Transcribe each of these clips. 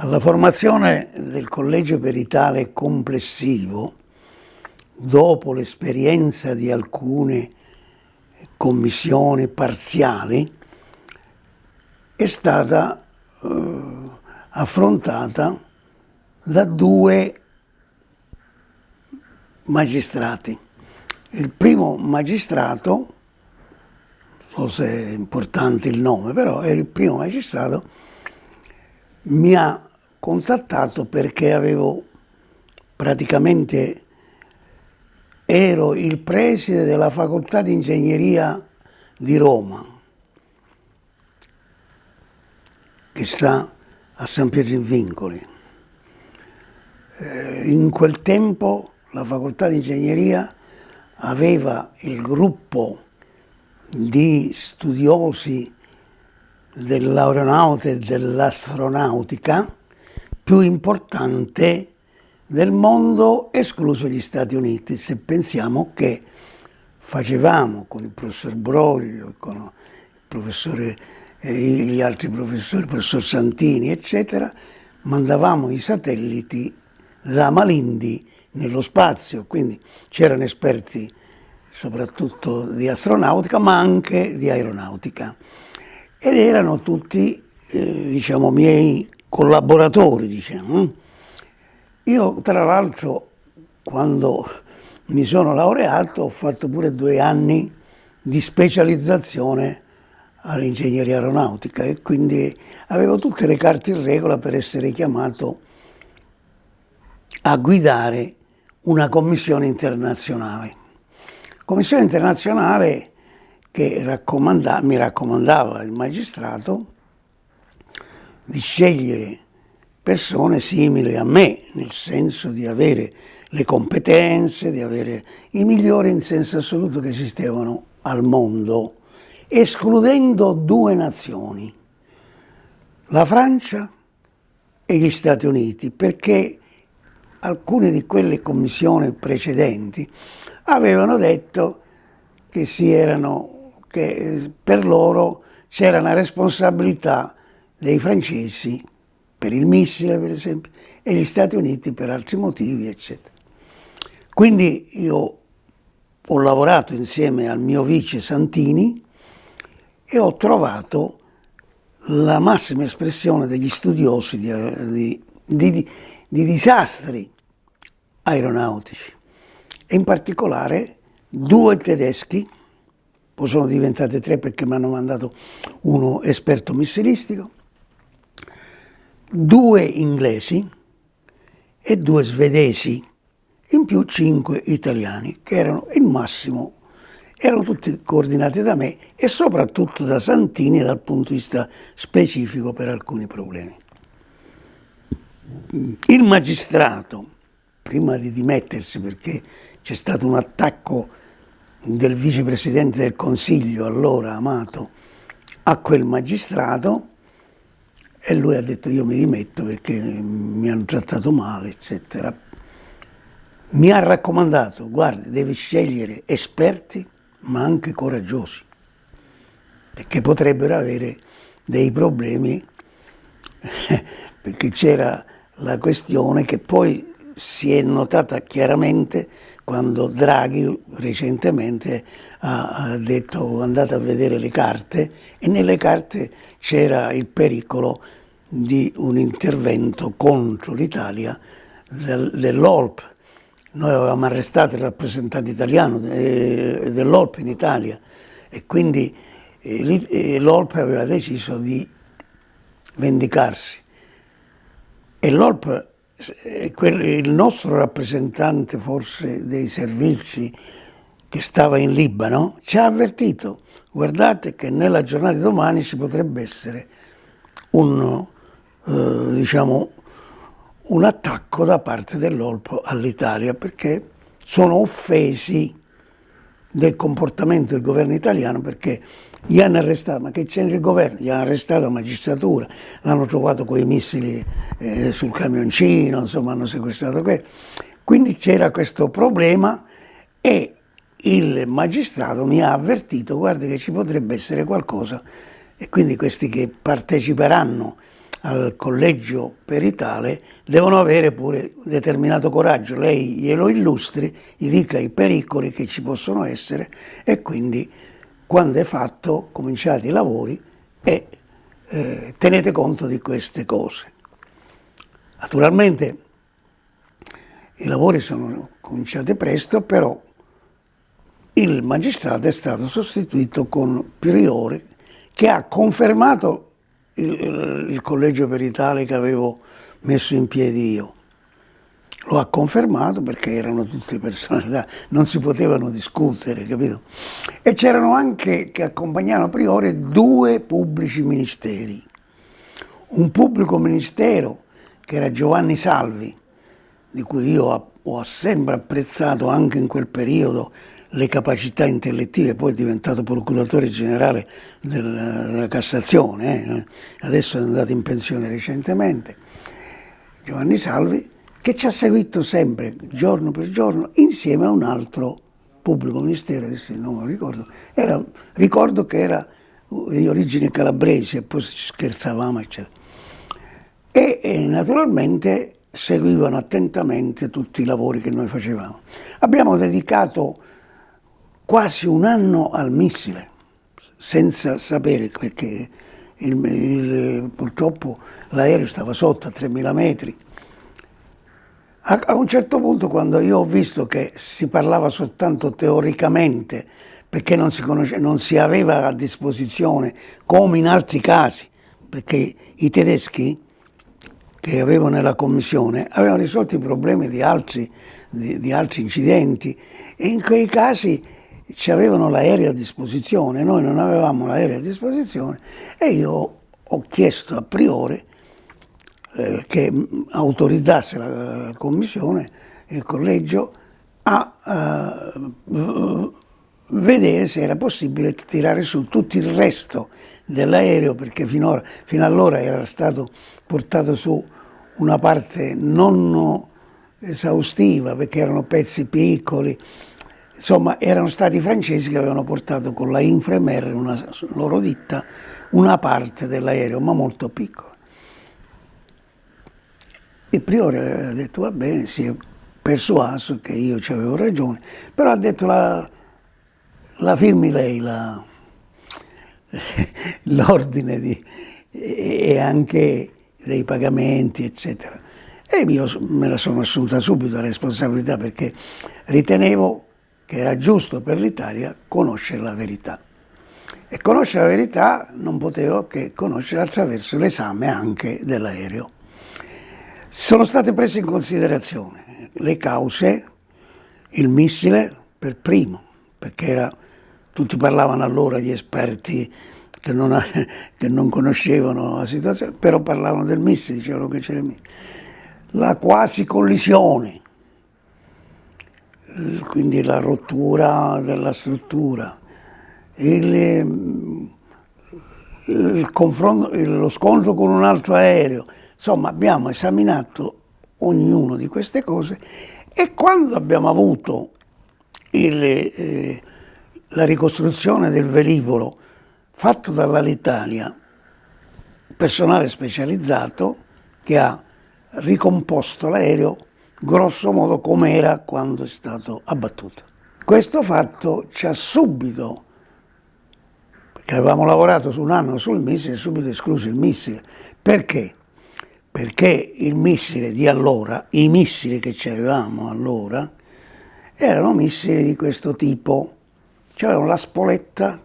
Alla formazione del collegio peritale complessivo, dopo l'esperienza di alcune commissioni parziali, è stata affrontata da due magistrati. Il primo magistrato, non so se è importante il nome, però è il primo magistrato, mi ha contattato perché ero il preside della facoltà di ingegneria di Roma, che sta a San Pietro in Vincoli. In quel tempo la facoltà di ingegneria aveva il gruppo di studiosi dell'aeronautica e dell'astronautica più importante del mondo, escluso gli Stati Uniti, se pensiamo che facevamo con il professor Broglio, con il professore, gli altri professori, il professor Santini, eccetera, mandavamo i satelliti da Malindi nello spazio, quindi c'erano esperti soprattutto di astronautica, ma anche di aeronautica. Ed erano tutti, miei collaboratori, diciamo. Io, tra l'altro, quando mi sono laureato, ho fatto pure 2 anni di specializzazione all'ingegneria aeronautica e quindi avevo tutte le carte in regola per essere chiamato a guidare una commissione internazionale. Commissione internazionale che mi raccomandava il magistrato di scegliere persone simili a me, nel senso di avere le competenze, di avere i migliori in senso assoluto che esistevano al mondo, escludendo 2 nazioni, la Francia e gli Stati Uniti, perché alcune di quelle commissioni precedenti avevano detto che per loro c'era una responsabilità dei francesi per il missile, per esempio, e gli Stati Uniti per altri motivi, eccetera. Quindi io ho lavorato insieme al mio vice Santini e ho trovato la massima espressione degli studiosi di disastri aeronautici, e in particolare 2 tedeschi, poi sono diventate 3 perché mi hanno mandato uno esperto missilistico, 2 inglesi e 2 svedesi, in più 5 italiani, che erano il massimo, erano tutti coordinati da me e soprattutto da Santini dal punto di vista specifico per alcuni problemi. Il magistrato, prima di dimettersi perché c'è stato un attacco del vicepresidente del Consiglio, allora Amato, a quel magistrato, e lui ha detto io mi dimetto perché mi hanno trattato male, eccetera. Mi ha raccomandato, guardi, devi scegliere esperti ma anche coraggiosi, perché potrebbero avere dei problemi, perché c'era la questione che poi si è notata chiaramente quando Draghi recentemente ha detto andate a vedere le carte, e nelle carte c'era il pericolo di un intervento contro l'Italia dell'OLP. Noi avevamo arrestato il rappresentante italiano dell'OLP in Italia e quindi l'OLP aveva deciso di vendicarsi. E l'OLP, il nostro rappresentante forse dei servizi che stava in Libano, ci ha avvertito, guardate che nella giornata di domani ci potrebbe essere un attacco da parte dell'OLP all'Italia, perché sono offesi del comportamento del governo italiano, perché gli hanno arrestato, ma che c'entra il governo? Gli hanno arrestato la magistratura, l'hanno trovato con i missili sul camioncino, insomma hanno sequestrato quello. Quindi c'era questo problema e il magistrato mi ha avvertito, guardi che ci potrebbe essere qualcosa, e quindi questi che parteciperanno al collegio peritale devono avere pure determinato coraggio. Lei glielo illustri, gli dica i pericoli che ci possono essere e quindi quando è fatto cominciate i lavori e tenete conto di queste cose. Naturalmente i lavori sono cominciati presto, però il magistrato è stato sostituito con Priore che ha confermato il collegio peritale che avevo messo in piedi io. Lo ha confermato perché erano tutte personalità, non si potevano discutere, capito? E c'erano anche, che accompagnavano Priore, 2 pubblici ministeri. Un pubblico ministero che era Giovanni Salvi, di cui io ho sempre apprezzato anche in quel periodo le capacità intellettive, poi è diventato procuratore generale della Cassazione, adesso è andato in pensione recentemente. Giovanni Salvi, che ci ha seguito sempre, giorno per giorno, insieme a un altro pubblico ministero, adesso non me lo ricordo, ricordo che era di origine calabrese, e poi scherzavamo, eccetera. E naturalmente seguivano attentamente tutti i lavori che noi facevamo. Abbiamo dedicato quasi un anno al missile, senza sapere, perché purtroppo l'aereo stava sotto a 3.000 metri. A un certo punto, quando io ho visto che si parlava soltanto teoricamente, perché non si aveva a disposizione, come in altri casi, perché i tedeschi che avevo nella commissione avevano risolto i problemi di altri incidenti e in quei casi ci avevano l'aereo a disposizione, noi non avevamo l'aereo a disposizione e io ho chiesto a Priore che autorizzasse la commissione, il collegio, a vedere se era possibile tirare su tutto il resto dell'aereo, perché fino allora era stato portato su una parte non esaustiva, perché erano pezzi piccoli. Insomma, erano stati i francesi che avevano portato con la Infremer, una loro ditta, una parte dell'aereo, ma molto piccola. Il Priore ha detto, va bene, si è persuaso che io ci avevo ragione, però ha detto, la firmi lei l'ordine e anche dei pagamenti, eccetera. E io me la sono assunta subito la responsabilità, perché ritenevo che era giusto per l'Italia conoscere la verità. E conoscere la verità non potevo che conoscere attraverso l'esame anche dell'aereo. Sono state prese in considerazione le cause, il missile per primo, perché tutti parlavano allora di esperti che non conoscevano la situazione, però parlavano del missile, dicevano che c'era il missile. La quasi collisione, quindi la rottura della struttura, lo scontro con un altro aereo. Insomma, abbiamo esaminato ognuna di queste cose e quando abbiamo avuto la ricostruzione del velivolo fatto dall'Alitalia, personale specializzato che ha ricomposto l'aereo grosso modo come era quando è stato abbattuto. Questo fatto ci ha subito, perché avevamo lavorato su un anno sul missile, subito escluso il missile. Perché? Perché il missile di allora, i missili che avevamo allora, erano missili di questo tipo. C'avevano la spoletta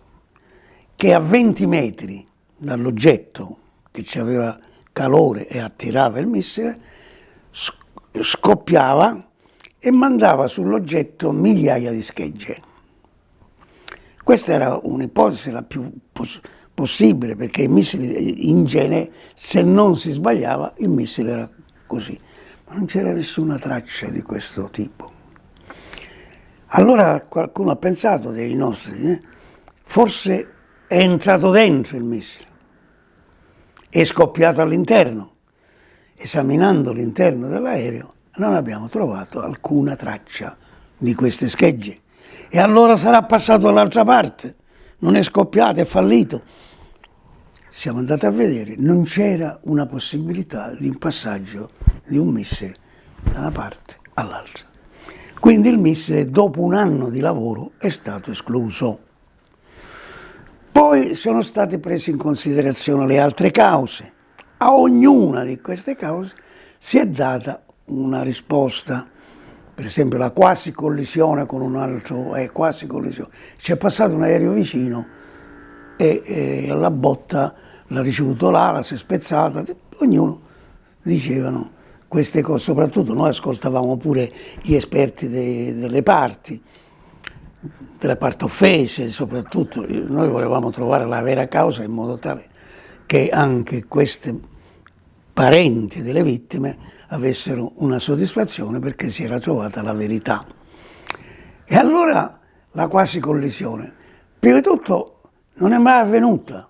che a 20 metri dall'oggetto che aveva calore e attirava il missile, scoppiava e mandava sull'oggetto migliaia di schegge. Questa era un'ipotesi la più possibile, perché i missili in genere, se non si sbagliava, il missile era così. Ma non c'era nessuna traccia di questo tipo. Allora qualcuno ha pensato dei nostri, forse è entrato dentro il missile, è scoppiato all'interno. Esaminando l'interno dell'aereo non abbiamo trovato alcuna traccia di queste schegge. E allora sarà passato dall'altra parte, non è scoppiato, è fallito. siamo andati a vedere, non c'era una possibilità di un passaggio di un missile da una parte all'altra. Quindi il missile, dopo un anno di lavoro, è stato escluso. Poi sono state prese in considerazione le altre cause. A ognuna di queste cause si è data una risposta. Per esempio la quasi collisione con un altro, quasi collisione. C'è passato un aereo vicino e la botta l'ha ricevuto l'ala, si è spezzata, ognuno dicevano queste cose, soprattutto noi ascoltavamo pure gli esperti delle parti offese, soprattutto noi volevamo trovare la vera causa in modo tale che anche questi parenti delle vittime avessero una soddisfazione perché si era trovata la verità. E allora la quasi collisione. Prima di tutto non è mai avvenuta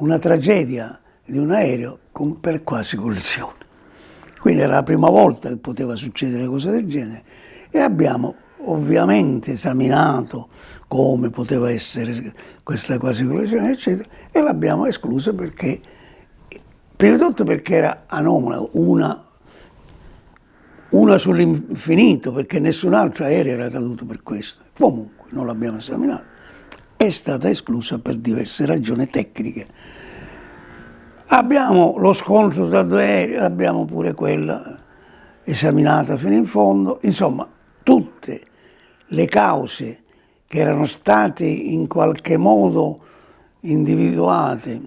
una tragedia di un aereo per quasi collisione. Quindi era la prima volta che poteva succedere una cosa del genere e abbiamo ovviamente esaminato come poteva essere questa quasi collisione, eccetera, e l'abbiamo esclusa perché, prima di tutto perché era anomala, una sull'infinito, perché nessun altro aereo era caduto per questo. Comunque non l'abbiamo esaminata, è stata esclusa per diverse ragioni tecniche. Abbiamo lo scontro tra due aerei, abbiamo pure quella esaminata fino in fondo, insomma tutte le cause che erano state in qualche modo individuate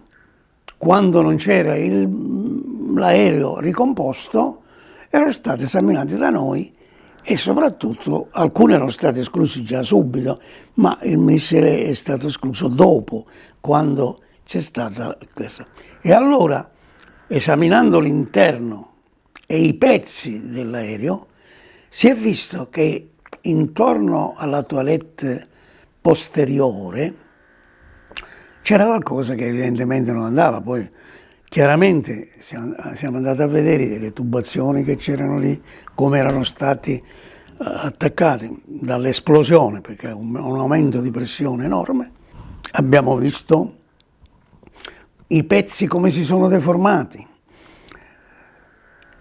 quando non c'era l'aereo ricomposto erano state esaminate da noi e soprattutto alcune erano state escluse già subito, ma il missile è stato escluso dopo, quando c'è stata questa. E allora, esaminando l'interno e i pezzi dell'aereo, si è visto che intorno alla toilette posteriore c'era qualcosa che evidentemente non andava. Poi chiaramente siamo andati a vedere le tubazioni che c'erano lì, come erano stati attaccati dall'esplosione, perché è un aumento di pressione enorme. Abbiamo visto i pezzi come si sono deformati.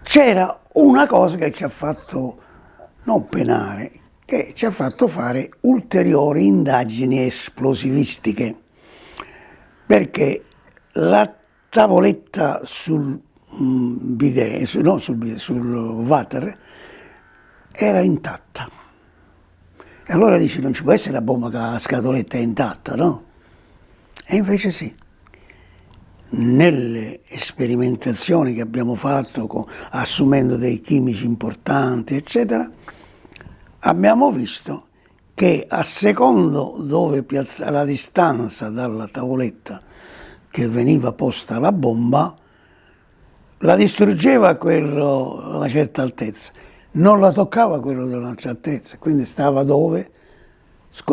C'era una cosa che ci ha fatto non penare, che ci ha fatto fare ulteriori indagini esplosivistiche, perché la tavoletta sul water era intatta. E allora dici, non ci può essere la bomba che la scatoletta è intatta, no? E invece sì. Nelle sperimentazioni che abbiamo fatto assumendo dei chimici importanti, eccetera, abbiamo visto che a secondo dove la distanza dalla tavoletta che veniva posta la bomba, la distruggeva quello a una certa altezza, non la toccava quello di un'altra altezza, quindi stava dove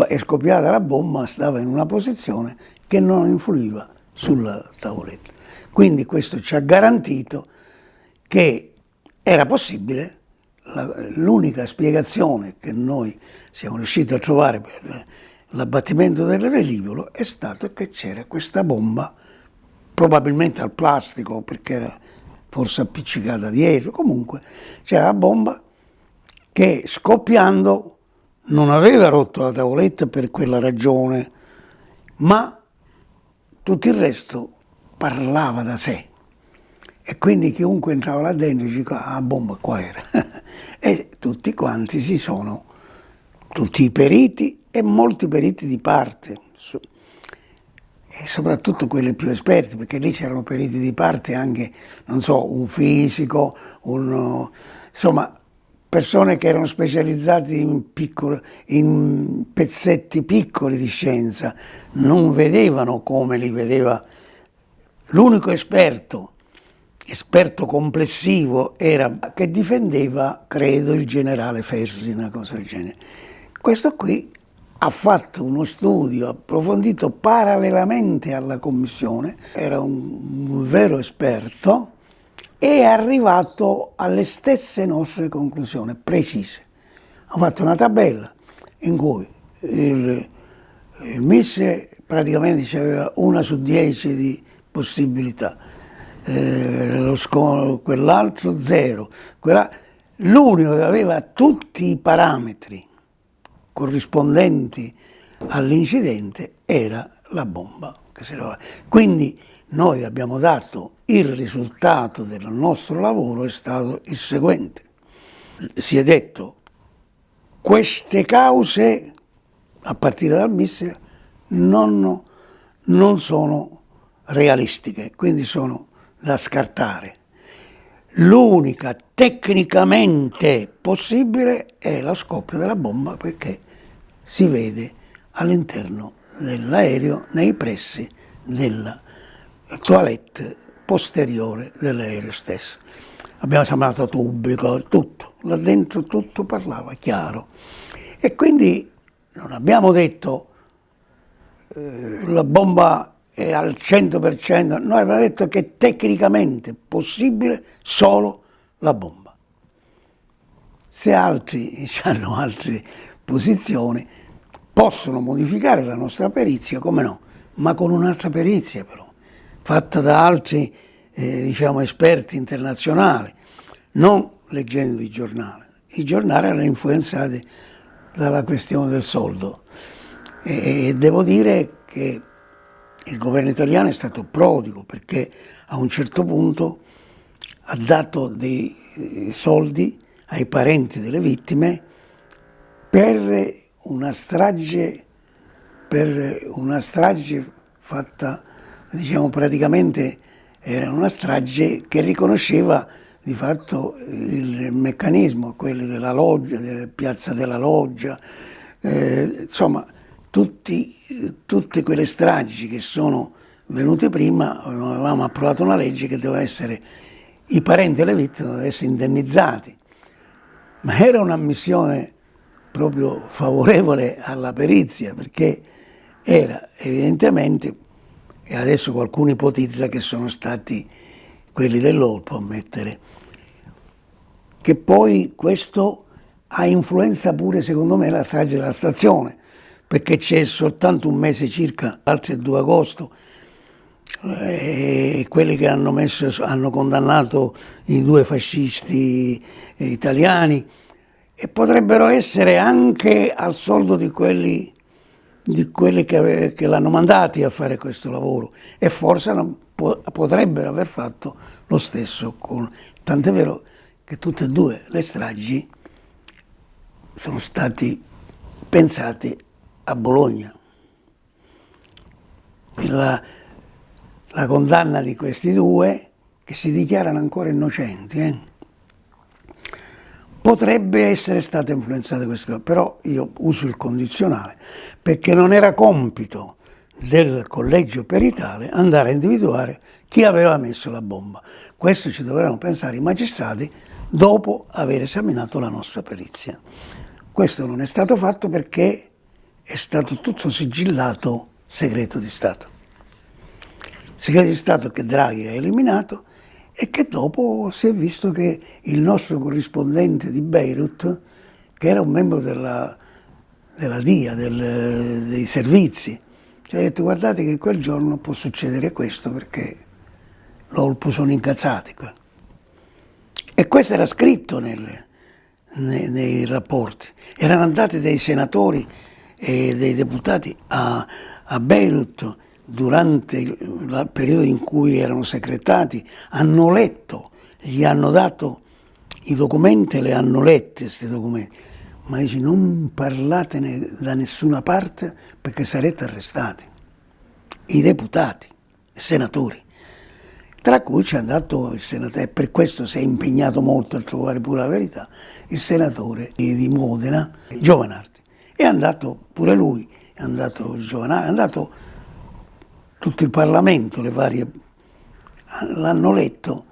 è scoppiata la bomba, stava in una posizione che non influiva sulla tavoletta. Quindi questo ci ha garantito che era possibile. L'unica spiegazione che noi siamo riusciti a trovare per l'abbattimento del velivolo è stato che c'era questa bomba, probabilmente al plastico perché era forse appiccicata dietro, comunque c'era la bomba che scoppiando non aveva rotto la tavoletta per quella ragione, ma tutto il resto parlava da sé. E quindi chiunque entrava là dentro diceva, ah, la bomba qua era. E tutti quanti tutti i periti e molti periti di parte, e soprattutto quelli più esperti, perché lì c'erano periti di parte anche, non so, un fisico, insomma, persone che erano specializzate in pezzetti piccoli di scienza, non vedevano come li vedeva. L'unico esperto complessivo era che difendeva, credo, il generale Ferri, una cosa del genere. Questo qui ha fatto uno studio approfondito parallelamente alla commissione, era un vero esperto, e è arrivato alle stesse nostre conclusioni precise. Ha fatto una tabella in cui il missile praticamente aveva 1 su 10 di possibilità, quell'altro 0, l'unico che aveva tutti i parametri corrispondenti all'incidente era la bomba. Quindi noi abbiamo dato il risultato del nostro lavoro, è stato il seguente. Si è detto, queste cause, a partire dal missile, non sono realistiche, quindi sono da scartare. L'unica tecnicamente possibile è lo scoppio della bomba, perché si vede all'interno dell'aereo, nei pressi della toilette posteriore dell'aereo stesso. Abbiamo chiamato tubi, tutto, là dentro tutto parlava chiaro. E quindi non abbiamo detto la bomba è al 100%, noi abbiamo detto che è tecnicamente possibile solo la bomba. Se altri hanno altre posizioni, possono modificare la nostra perizia, come no, ma con un'altra perizia però, fatta da altri esperti internazionali, non leggendo i giornali. I giornali erano influenzati dalla questione del soldo e devo dire che il governo italiano è stato prodigo, perché a un certo punto ha dato dei soldi ai parenti delle vittime per una strage fatta, praticamente era una strage che riconosceva di fatto il meccanismo, quelli della loggia, della piazza della loggia, insomma tutte quelle stragi che sono venute prima. Avevamo approvato una legge che doveva essere, i parenti delle vittime dovevano essere indennizzati, ma era una missione proprio favorevole alla perizia, perché era evidentemente, e adesso qualcuno ipotizza che sono stati quelli dell'Olpo a mettere, che poi questo ha influenza pure secondo me la strage della stazione, perché c'è soltanto un mese circa, l'altro è 2 agosto, e quelli che hanno condannato i 2 fascisti italiani, e potrebbero essere anche al soldo di quelli che l'hanno mandati a fare questo lavoro, e forse potrebbero aver fatto lo stesso tant'è vero che tutte e 2 le stragi sono stati pensati a Bologna. La condanna di questi 2, che si dichiarano ancora innocenti, potrebbe essere stata influenzata questo, però io uso il condizionale, perché non era compito del collegio peritale andare a individuare chi aveva messo la bomba. Questo ci dovranno pensare i magistrati dopo aver esaminato la nostra perizia. Questo non è stato fatto perché è stato tutto sigillato segreto di Stato. Segreto di Stato che Draghi ha eliminato e che dopo si è visto che il nostro corrispondente di Beirut, che era un membro della DIA, dei servizi, ci ha detto: guardate che quel giorno può succedere questo perché l'Olpo sono incazzati qua. E questo era scritto nei rapporti. Erano andati dei senatori e dei deputati a Beirut durante il periodo in cui erano segretati, hanno letto, gli hanno dato i documenti, le hanno lette questi documenti, ma dice: non parlatene da nessuna parte perché sarete arrestati. I deputati, i senatori, tra cui c'è andato il senatore, e per questo si è impegnato molto a trovare pure la verità, il senatore di Modena, Giovanardi. È andato pure lui, è andato Giovanardi, è andato tutto il Parlamento, le varie, l'hanno letto,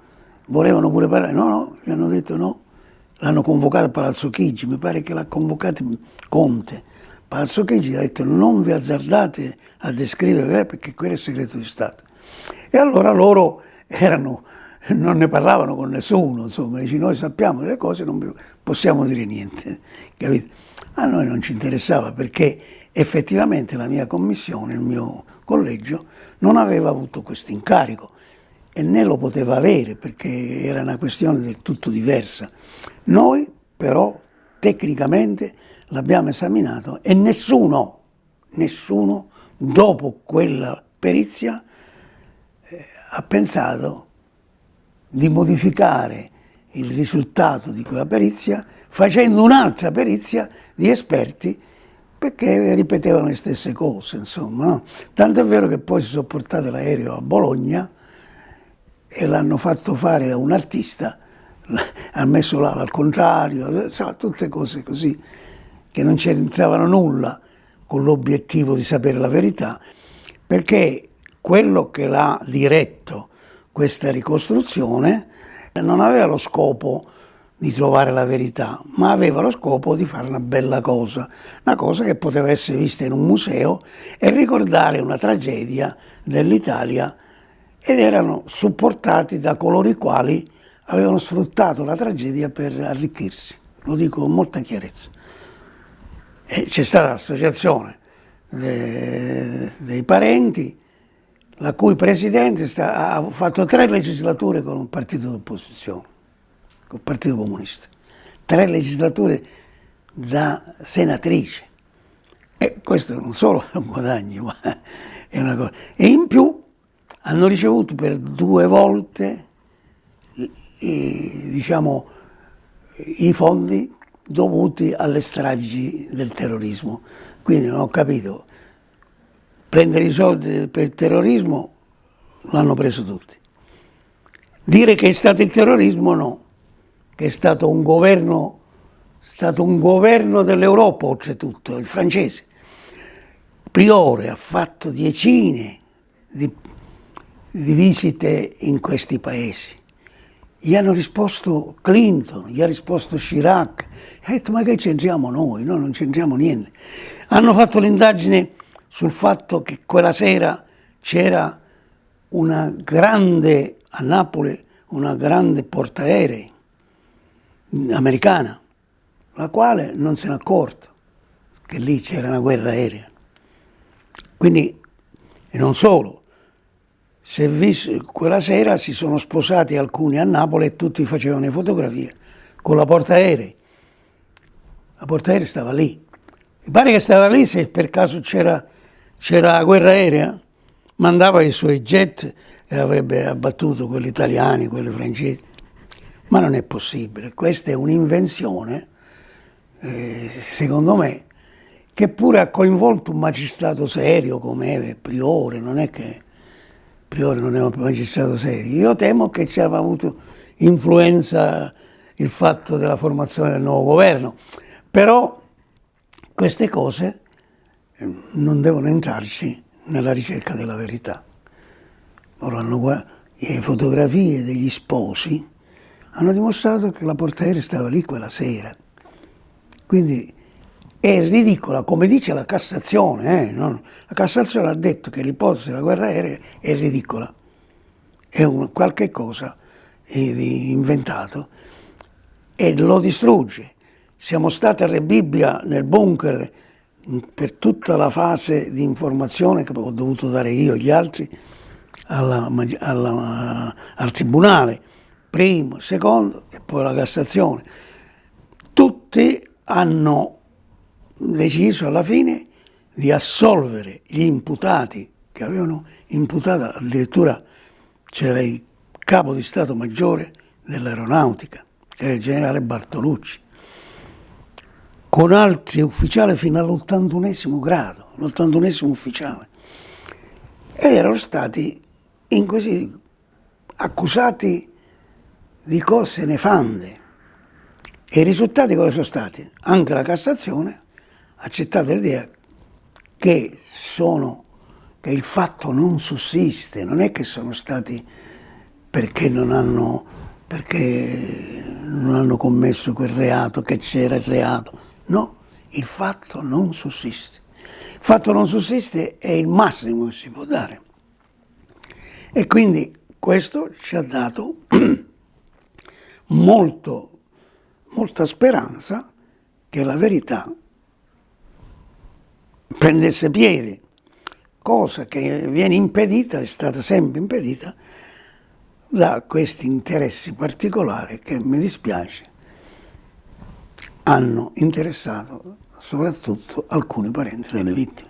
volevano pure parlare, no, gli hanno detto no, l'hanno convocato a Palazzo Chigi, mi pare che l'ha convocato Conte. Palazzo Chigi ha detto: non vi azzardate a descrivere perché quello è segreto di Stato. E allora loro non ne parlavano con nessuno, insomma, dice: noi sappiamo delle cose, non possiamo dire niente, capito? A noi non ci interessava, perché effettivamente la mia commissione, il mio collegio non aveva avuto questo incarico e né lo poteva avere perché era una questione del tutto diversa. Noi però tecnicamente l'abbiamo esaminato e nessuno dopo quella perizia ha pensato di modificare il risultato di quella perizia facendo un'altra perizia di esperti perché ripetevano le stesse cose, insomma, no? Tanto è vero che poi si sono portati l'aereo a Bologna e l'hanno fatto fare a un artista, ha messo l'ala al contrario, tutte cose così che non c'entravano nulla con l'obiettivo di sapere la verità, perché quello che l'ha diretto questa ricostruzione non aveva lo scopo di trovare la verità, ma aveva lo scopo di fare una bella cosa, una cosa che poteva essere vista in un museo e ricordare una tragedia dell'Italia, ed erano supportati da coloro i quali avevano sfruttato la tragedia per arricchirsi, lo dico con molta chiarezza. E c'è stata l'associazione dei parenti, la cui presidente ha fatto 3 legislature con un partito d'opposizione, col Partito Comunista. 3 legislature da senatrice. E questo non solo è un guadagno, ma è una cosa. E in più hanno ricevuto per 2 volte diciamo, i fondi dovuti alle stragi del terrorismo. Quindi non ho capito, prendere i soldi per il terrorismo l'hanno preso tutti. Dire che è stato il terrorismo no, che è stato un governo dell'Europa oltretutto, il francese. Priore ha fatto decine di visite in questi paesi. Gli hanno risposto Clinton, gli ha risposto Chirac. Ha detto ma che c'entriamo noi? Noi non c'entriamo niente. Hanno fatto l'indagine sul fatto che quella sera c'era una grande, a Napoli, una grande portaerei americana, la quale non se n'è accorto che lì c'era una guerra aerea. Quindi, e non solo, quella sera si sono sposati alcuni a Napoli e tutti facevano le fotografie con la portaerei. La portaerei stava lì. Mi pare che stava lì se per caso c'era la guerra aerea, mandava i suoi jet e avrebbe abbattuto quelli italiani, quelli francesi. Ma non è possibile. Questa è un'invenzione, secondo me, che pure ha coinvolto un magistrato serio come Priore, non è che Priore non è un magistrato serio. Io temo che ci aveva avuto influenza il fatto della formazione del nuovo governo, però queste cose non devono entrarci nella ricerca della verità. Le fotografie degli sposi hanno dimostrato che la portaerei stava lì quella sera. Quindi è ridicola, come dice la Cassazione. La Cassazione ha detto che l'ipotesi della guerra aerea è ridicola, è qualche cosa di inventato e lo distrugge. Siamo stati a Re Bibbia nel bunker per tutta la fase di informazione che ho dovuto dare io e gli altri al Tribunale, primo, secondo e poi la Cassazione. Tutti hanno deciso alla fine di assolvere gli imputati che avevano imputato, addirittura c'era il capo di Stato Maggiore dell'Aeronautica, che era il generale Bartolucci, con altri ufficiali fino all'81° grado, l'81° ufficiale, ed erano stati inquisiti, accusati di cose nefande. E i risultati quali sono stati? Anche la Cassazione ha accettato l'idea che il fatto non sussiste, non è che sono stati perché non hanno commesso quel reato, che c'era il reato. No, il fatto non sussiste. Il fatto non sussiste è il massimo che si può dare. E quindi questo ci ha dato molta speranza che la verità prendesse piede. cosa che viene impedita, è stata sempre impedita da questi interessi particolari che, mi dispiace, hanno interessato soprattutto alcuni parenti delle vittime.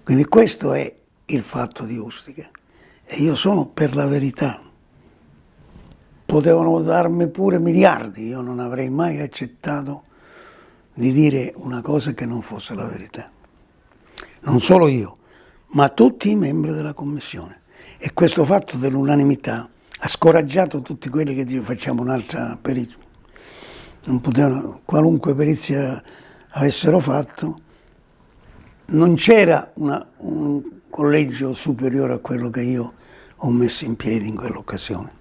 Quindi questo è il fatto di Ustica e io sono per la verità. Potevano darmi pure miliardi, io non avrei mai accettato di dire una cosa che non fosse la verità. Non solo io, ma tutti i membri della Commissione. E questo fatto dell'unanimità ha scoraggiato tutti quelli che dicono facciamo un'altra perizia. Non potevano, qualunque perizia avessero fatto, non c'era un collegio superiore a quello che io ho messo in piedi in quell'occasione.